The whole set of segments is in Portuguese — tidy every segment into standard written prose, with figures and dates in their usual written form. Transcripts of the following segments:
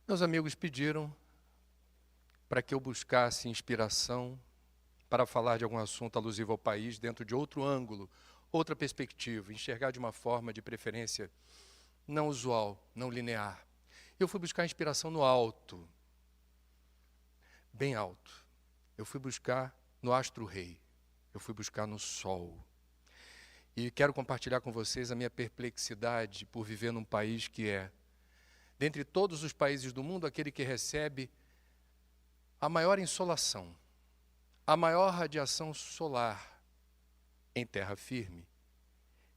Meus amigos pediram para que eu buscasse inspiração para falar de algum assunto alusivo ao país dentro de outro ângulo, outra perspectiva, enxergar de uma forma de preferência não usual, não linear. Eu fui buscar inspiração no alto, bem alto. Eu fui buscar no astro-rei, eu fui buscar no sol. E quero compartilhar com vocês a minha perplexidade por viver num país que é, dentre todos os países do mundo, aquele que recebe a maior insolação, a maior radiação solar em terra firme.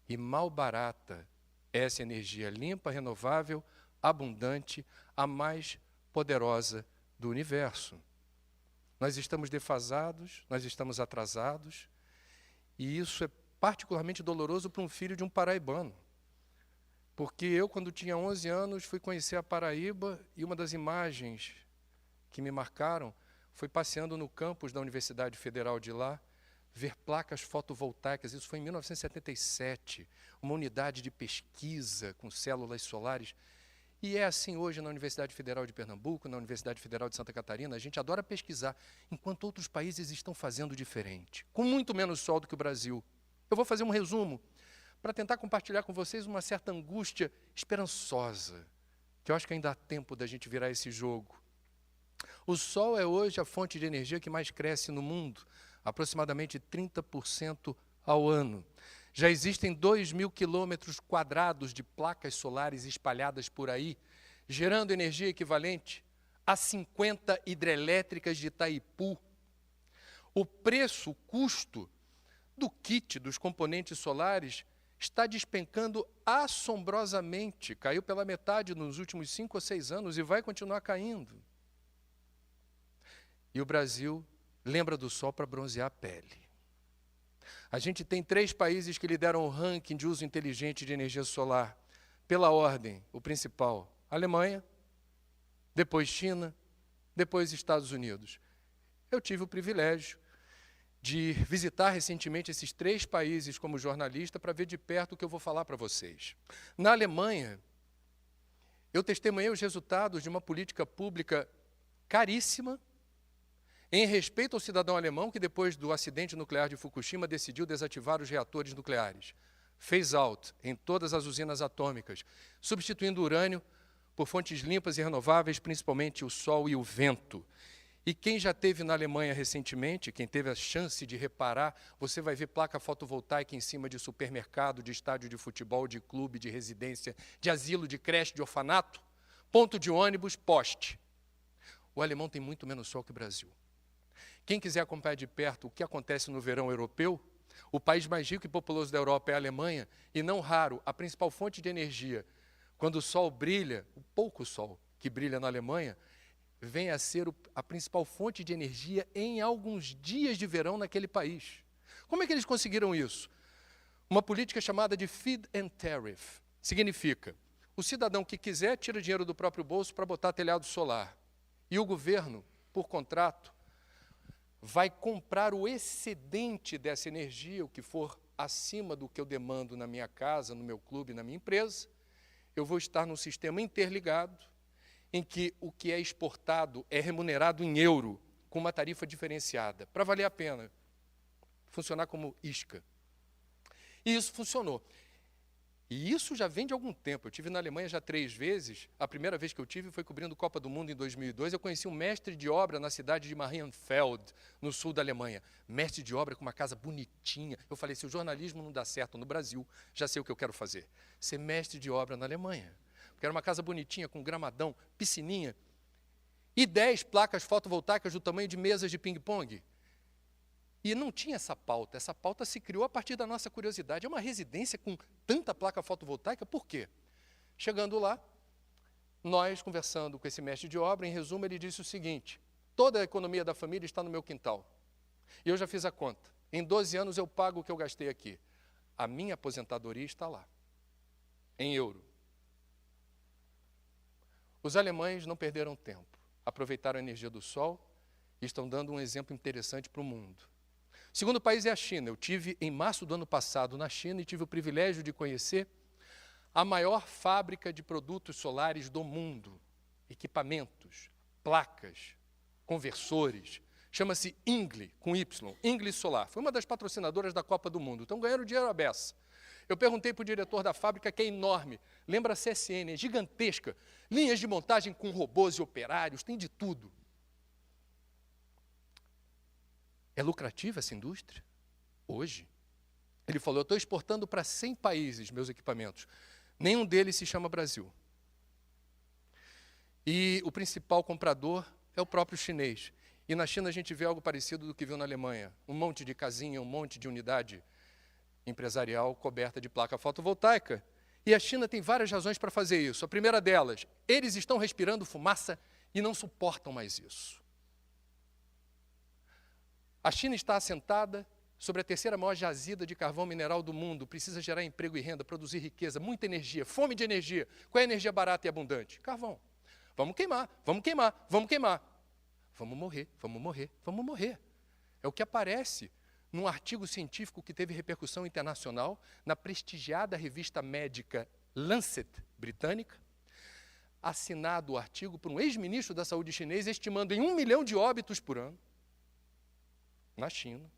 E mal barata essa energia limpa, renovável, abundante, a mais poderosa do universo. Nós estamos defasados, nós estamos atrasados, e isso é particularmente doloroso para um filho de um paraibano. Porque eu, quando tinha 11 anos, fui conhecer a Paraíba e uma das imagens que me marcaram foi passeando no campus da Universidade Federal de lá, ver placas fotovoltaicas. Isso foi em 1977, uma unidade de pesquisa com células solares. E é assim hoje na Universidade Federal de Pernambuco, na Universidade Federal de Santa Catarina. A gente adora pesquisar, enquanto outros países estão fazendo diferente, com muito menos sol do que o Brasil. Eu vou fazer um resumo para tentar compartilhar com vocês uma certa angústia esperançosa, que eu acho que ainda há tempo da gente virar esse jogo. O sol é hoje a fonte de energia que mais cresce no mundo, aproximadamente 30% ao ano. Já existem 2.000 quilômetros quadrados de placas solares espalhadas por aí, gerando energia equivalente a 50 hidrelétricas de Itaipu. O preço, o custo do kit dos componentes solares está despencando assombrosamente. Caiu pela metade nos últimos 5 ou 6 anos e vai continuar caindo. E o Brasil lembra do sol para bronzear a pele. A gente tem 3 países que lideram o ranking de uso inteligente de energia solar. Pela ordem, o principal, Alemanha, depois China, depois Estados Unidos. Eu tive o privilégio de visitar recentemente esses 3 países como jornalista para ver de perto o que eu vou falar para vocês. Na Alemanha, eu testemunhei os resultados de uma política pública caríssima, em respeito ao cidadão alemão que, depois do acidente nuclear de Fukushima, decidiu desativar os reatores nucleares. Phase out em todas as usinas atômicas, substituindo o urânio por fontes limpas e renováveis, principalmente o sol e o vento. E quem já esteve na Alemanha recentemente, quem teve a chance de reparar, você vai ver placa fotovoltaica em cima de supermercado, de estádio de futebol, de clube, de residência, de asilo, de creche, de orfanato, ponto de ônibus, poste. O alemão tem muito menos sol que o Brasil. Quem quiser acompanhar de perto o que acontece no verão europeu, o país mais rico e populoso da Europa é a Alemanha, e não raro, a principal fonte de energia, quando o sol brilha, o pouco sol que brilha na Alemanha, vem a ser a principal fonte de energia em alguns dias de verão naquele país. Como é que eles conseguiram isso? Uma política chamada de feed and tariff. Significa, o cidadão que quiser tira dinheiro do próprio bolso para botar telhado solar. E o governo, por contrato, vai comprar o excedente dessa energia, o que for acima do que eu demando na minha casa, no meu clube, na minha empresa. Eu vou estar num sistema interligado, em que o que é exportado é remunerado em euro, com uma tarifa diferenciada, para valer a pena, funcionar como isca. E isso funcionou. E isso já vem de algum tempo. Eu tive na Alemanha já 3 vezes. A primeira vez que eu tive foi cobrindo Copa do Mundo em 2002. Eu conheci um mestre de obra na cidade de Marienfeld, no sul da Alemanha. Mestre de obra com uma casa bonitinha. Eu falei, se o jornalismo não dá certo no Brasil, já sei o que eu quero fazer. Ser mestre de obra na Alemanha. Porque era uma casa bonitinha, com gramadão, piscininha. E 10 placas fotovoltaicas do tamanho de mesas de ping-pong. E não tinha essa pauta se criou a partir da nossa curiosidade. É uma residência com tanta placa fotovoltaica, por quê? Chegando lá, nós conversando com esse mestre de obra, em resumo, ele disse o seguinte, toda a economia da família está no meu quintal. E eu já fiz a conta. Em 12 anos eu pago o que eu gastei aqui. A minha aposentadoria está lá, em euro. Os alemães não perderam tempo, aproveitaram a energia do sol e estão dando um exemplo interessante para o mundo. O segundo país é a China. Eu tive em março do ano passado na China e tive o privilégio de conhecer a maior fábrica de produtos solares do mundo. equipamentos, placas, conversores. Chama-se Ingle, com Y, Ingle Solar. Foi uma das patrocinadoras da Copa do Mundo. Então, ganharam dinheiro à beça. Eu perguntei para o diretor da fábrica, que é enorme, lembra a CSN, é gigantesca, linhas de montagem com robôs e operários, tem de tudo. É lucrativa essa indústria? Hoje? Ele falou, eu estou exportando para 100 países meus equipamentos. Nenhum deles se chama Brasil. E o principal comprador é o próprio chinês. E na China a gente vê algo parecido do que viu na Alemanha. Um monte de casinha, um monte de unidade empresarial coberta de placa fotovoltaica. E a China tem várias razões para fazer isso. A primeira delas, eles estão respirando fumaça e não suportam mais isso. A China está assentada sobre a terceira maior jazida de carvão mineral do mundo, precisa gerar emprego e renda, produzir riqueza, muita energia, fome de energia. Qual é a energia barata e abundante? Carvão. Vamos queimar, vamos queimar, vamos queimar. Vamos morrer, vamos morrer, vamos morrer. É o que aparece num artigo científico que teve repercussão internacional na prestigiada revista médica Lancet britânica, assinado o artigo por um ex-ministro da saúde chinês, estimando em 1 milhão de óbitos por ano na China,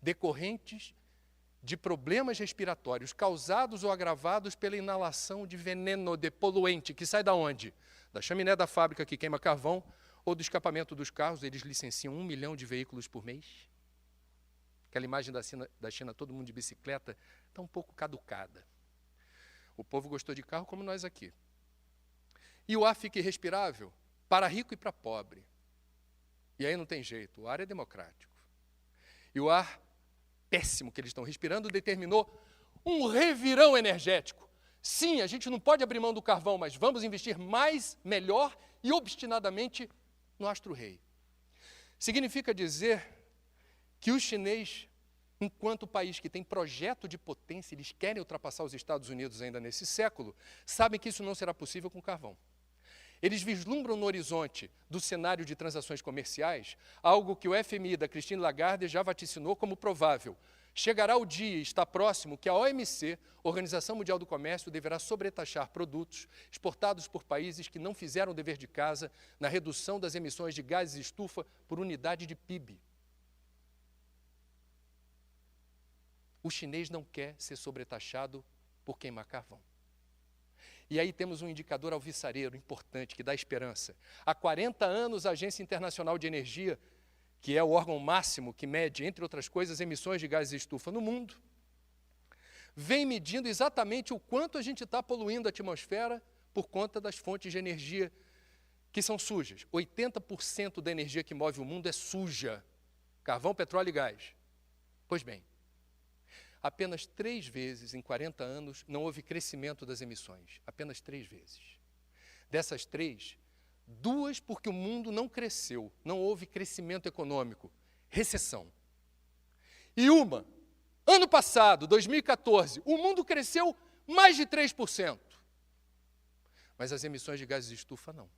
decorrentes de problemas respiratórios causados ou agravados pela inalação de veneno, de poluente, que sai da onde? Da chaminé da fábrica que queima carvão ou do escapamento dos carros. Eles licenciam 1 milhão de veículos por mês. Aquela imagem da China, todo mundo de bicicleta, está um pouco caducada. O povo gostou de carro como nós aqui. E o ar fica irrespirável para rico e para pobre. E aí não tem jeito, o ar é democrático. E o ar péssimo que eles estão respirando determinou um revirão energético. Sim, a gente não pode abrir mão do carvão, mas vamos investir mais, melhor e obstinadamente no astro-rei. Significa dizer que o chinês, enquanto país que tem projeto de potência, eles querem ultrapassar os Estados Unidos ainda nesse século, sabem que isso não será possível com carvão. Eles vislumbram no horizonte do cenário de transações comerciais algo que o FMI da Christine Lagarde já vaticinou como provável. Chegará o dia, está próximo, que a OMC, Organização Mundial do Comércio, deverá sobretaxar produtos exportados por países que não fizeram o dever de casa na redução das emissões de gases de estufa por unidade de PIB. O chinês não quer ser sobretaxado por queimar carvão. E aí temos um indicador alvissareiro importante que dá esperança. Há 40 anos, a Agência Internacional de Energia, que é o órgão máximo que mede, entre outras coisas, emissões de gases de estufa no mundo, vem medindo exatamente o quanto a gente está poluindo a atmosfera por conta das fontes de energia que são sujas. 80% da energia que move o mundo é suja. Carvão, petróleo e gás. Pois bem, apenas 3 vezes em 40 anos não houve crescimento das emissões. Apenas 3 vezes. Dessas 3, 2 porque o mundo não cresceu, não houve crescimento econômico, recessão. E uma, ano passado, 2014, o mundo cresceu mais de 3%. Mas as emissões de gases de estufa não.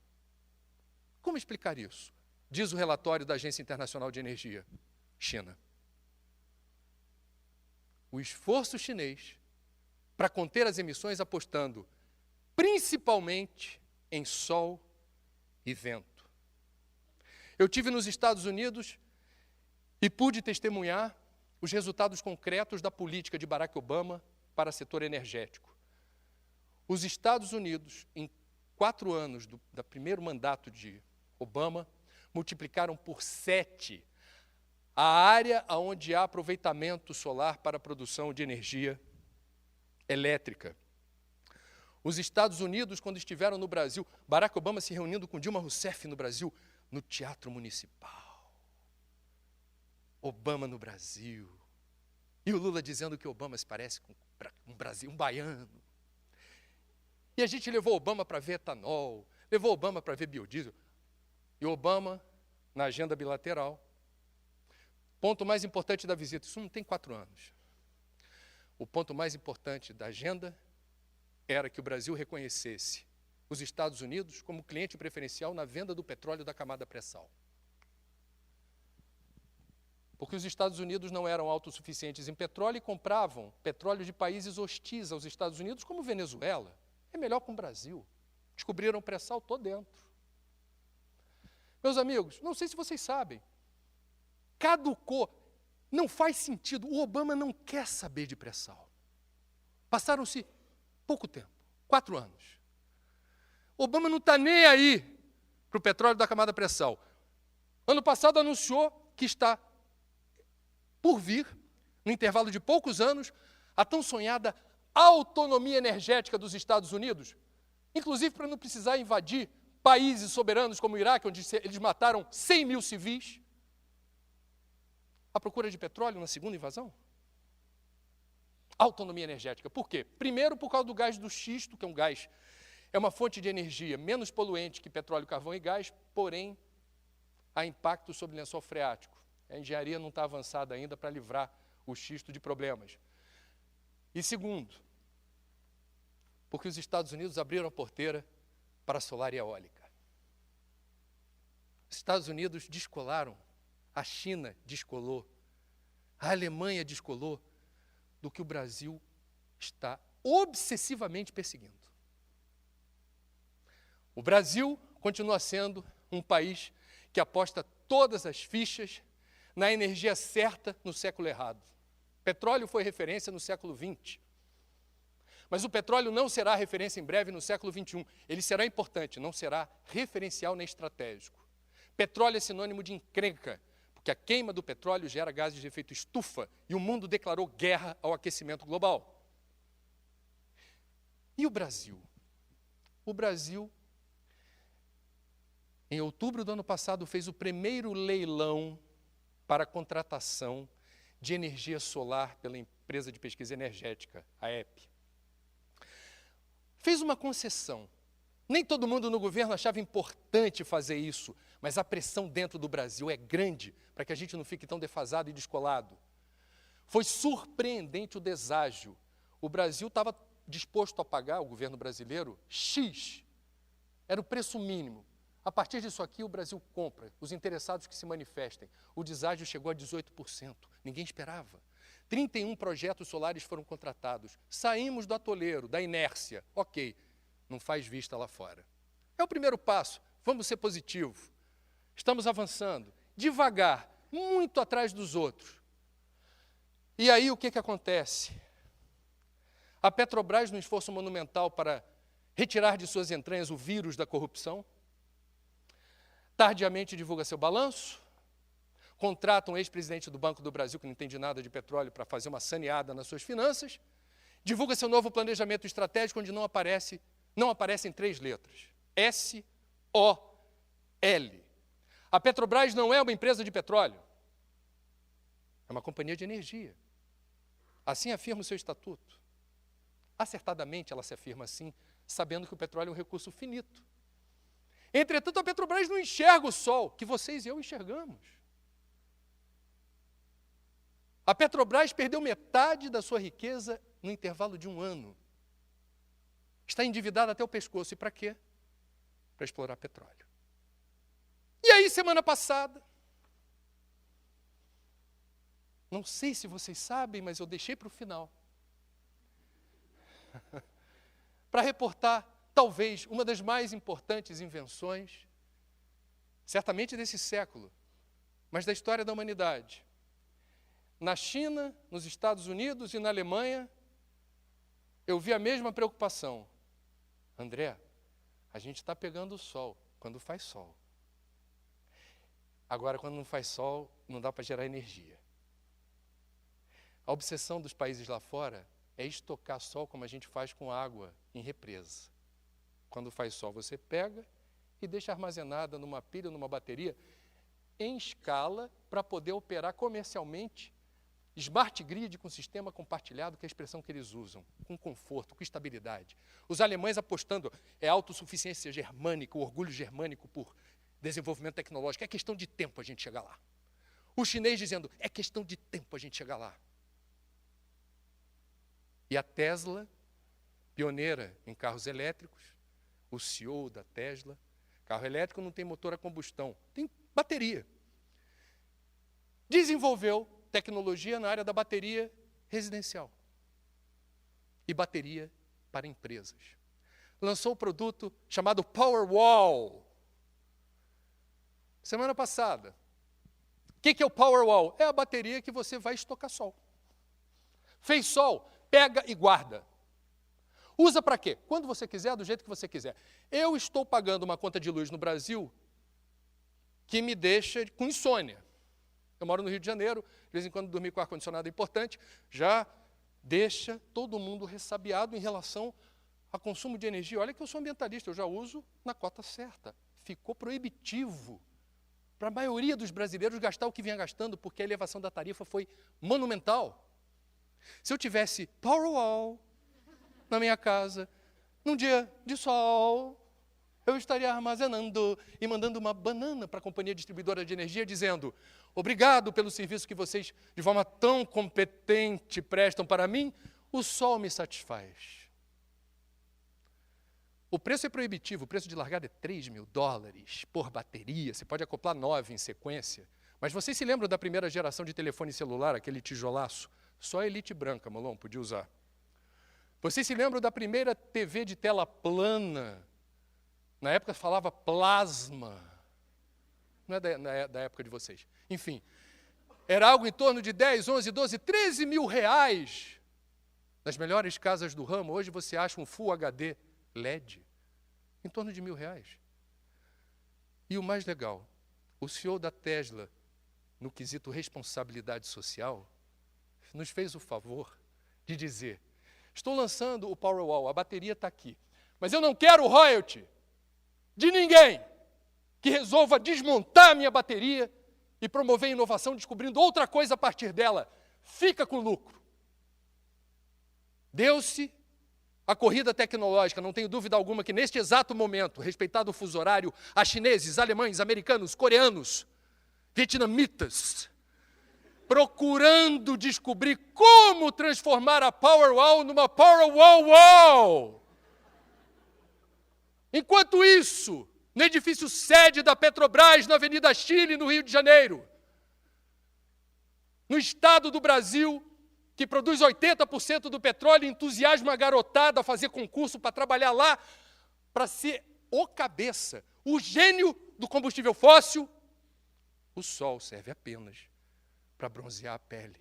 Como explicar isso? Diz o relatório da Agência Internacional de Energia, China. O esforço chinês para conter as emissões apostando principalmente em sol e vento. Eu tive nos Estados Unidos e pude testemunhar os resultados concretos da política de Barack Obama para o setor energético. Os Estados Unidos, em 4 anos do primeiro mandato de Obama, multiplicaram por 7 a área onde há aproveitamento solar para a produção de energia elétrica. Os Estados Unidos, quando estiveram no Brasil, Barack Obama se reunindo com Dilma Rousseff no Brasil, no Teatro Municipal. Obama no Brasil. E o Lula dizendo que Obama se parece com um Brasil, um baiano. E a gente levou Obama para ver etanol, levou Obama para ver biodiesel. E Obama, na agenda bilateral, ponto mais importante da visita, isso não tem 4 anos. O ponto mais importante da agenda era que o Brasil reconhecesse os Estados Unidos como cliente preferencial na venda do petróleo da camada pré-sal. Porque os Estados Unidos não eram autossuficientes em petróleo e compravam petróleo de países hostis aos Estados Unidos, como Venezuela. É melhor com o Brasil. Descobriram o pré-sal? Estou dentro. Meus amigos, não sei se vocês sabem, caducou, não faz sentido, o Obama não quer saber de pré-sal. Passaram-se pouco tempo, 4 anos. O Obama não está nem aí para o petróleo da camada pré-sal. Ano passado anunciou que está por vir, no intervalo de poucos anos, a tão sonhada autonomia energética dos Estados Unidos, inclusive para não precisar invadir países soberanos como o Iraque, onde eles mataram 100 mil civis. A procura de petróleo na segunda invasão? Autonomia energética. Por quê? Primeiro, por causa do gás do xisto, que é um gás, é uma fonte de energia menos poluente que petróleo, carvão e gás, porém, há impacto sobre o lençol freático. A engenharia não está avançada ainda para livrar o xisto de problemas. E segundo, porque os Estados Unidos abriram a porteira para a solar e eólica. Os Estados Unidos descolaram, a China descolou, a Alemanha descolou do que o Brasil está obsessivamente perseguindo. O Brasil continua sendo um país que aposta todas as fichas na energia certa no século errado. Petróleo foi referência no século XX. Mas o petróleo não será referência em breve no século XXI. Ele será importante, não será referencial nem estratégico. Petróleo é sinônimo de encrenca, porque a queima do petróleo gera gases de efeito estufa e o mundo declarou guerra ao aquecimento global. E o Brasil? O Brasil, em outubro do ano passado, fez o primeiro leilão para a contratação de energia solar pela empresa de pesquisa energética, a EPE. Fez uma concessão. Nem todo mundo no governo achava importante fazer isso, mas a pressão dentro do Brasil é grande para que a gente não fique tão defasado e descolado. Foi surpreendente o deságio. O Brasil estava disposto a pagar, o governo brasileiro, X. Era o preço mínimo. A partir disso aqui, o Brasil compra, os interessados que se manifestem. O deságio chegou a 18%. Ninguém esperava. 31 projetos solares foram contratados. Saímos do atoleiro, da inércia. Ok, não faz vista lá fora. É o primeiro passo. Vamos ser positivos. Estamos avançando, devagar, muito atrás dos outros. E aí o que acontece? A Petrobras, num esforço monumental para retirar de suas entranhas o vírus da corrupção, tardiamente divulga seu balanço, contrata um ex-presidente do Banco do Brasil, que não entende nada de petróleo, para fazer uma saneada nas suas finanças, divulga seu novo planejamento estratégico, onde não aparecem 3 letras. S-O-L. A Petrobras não é uma empresa de petróleo, é uma companhia de energia. Assim afirma o seu estatuto. Acertadamente ela se afirma assim, sabendo que o petróleo é um recurso finito. Entretanto, a Petrobras não enxerga o sol, que vocês e eu enxergamos. A Petrobras perdeu metade da sua riqueza no intervalo de 1 ano. Está endividada até o pescoço. E para quê? Para explorar petróleo. E aí, semana passada, não sei se vocês sabem, mas eu deixei para o final, para reportar, talvez, uma das mais importantes invenções, certamente desse século, mas da história da humanidade. Na China, nos Estados Unidos e na Alemanha, eu vi a mesma preocupação. André, a gente está pegando o sol quando faz sol. Agora, quando não faz sol, não dá para gerar energia. A obsessão dos países lá fora é estocar sol como a gente faz com água em represa. Quando faz sol, você pega e deixa armazenada numa pilha, numa bateria, em escala, para poder operar comercialmente smart grid com sistema compartilhado, que é a expressão que eles usam, com conforto, com estabilidade. Os alemães apostando, é autossuficiência germânica, o orgulho germânico por desenvolvimento tecnológico, é questão de tempo a gente chegar lá. O chinês dizendo, é questão de tempo a gente chegar lá. E a Tesla, pioneira em carros elétricos, o CEO da Tesla, carro elétrico não tem motor a combustão, tem bateria. Desenvolveu tecnologia na área da bateria residencial e bateria para empresas. lançou um produto chamado Powerwall. Semana passada. O que é o Powerwall? É a bateria que você vai estocar sol. Fez sol, pega e guarda. Usa para quê? Quando você quiser, do jeito que você quiser. Eu estou pagando uma conta de luz no Brasil que me deixa com insônia. Eu moro no Rio de Janeiro, de vez em quando dormir com ar-condicionado é importante, já deixa todo mundo ressabiado em relação a consumo de energia. Olha que eu sou ambientalista, eu já uso na cota certa. Ficou proibitivo para a maioria dos brasileiros gastar o que vinha gastando, porque a elevação da tarifa foi monumental. Se eu tivesse Powerwall na minha casa, num dia de sol, eu estaria armazenando e mandando uma banana para a companhia distribuidora de energia, dizendo: obrigado pelo serviço que vocês, de forma tão competente, prestam para mim, o sol me satisfaz. O preço é proibitivo, o preço de largada é $3.000 por bateria, você pode acoplar 9 em sequência. Mas vocês se lembram da primeira geração de telefone celular, aquele tijolaço? Só a elite branca, Molon, podia usar. Vocês se lembram da primeira TV de tela plana? Na época falava plasma. Não é da época de vocês. Enfim, era algo em torno de 10, 11, 12, 13 mil reais. Nas melhores casas do ramo, hoje você acha um Full HD LED em torno de R$1.000. E o mais legal, o CEO da Tesla, no quesito responsabilidade social, nos fez o favor de dizer: estou lançando o Powerwall, a bateria está aqui, mas eu não quero royalty de ninguém que resolva desmontar a minha bateria e promover inovação descobrindo outra coisa a partir dela. Fica com lucro. Deu-se a corrida tecnológica, não tenho dúvida alguma que neste exato momento, respeitado o fuso horário, há chineses, alemães, americanos, coreanos, vietnamitas, procurando descobrir como transformar a Powerwall numa Powerwall Wall. Enquanto isso, no edifício sede da Petrobras, na Avenida Chile, no Rio de Janeiro, no estado do Brasil, que produz 80% do petróleo, entusiasma a garotada a fazer concurso para trabalhar lá, para ser o cabeça, o gênio do combustível fóssil, o sol serve apenas para bronzear a pele.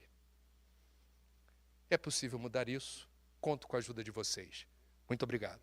É possível mudar isso? Conto com a ajuda de vocês. Muito obrigado.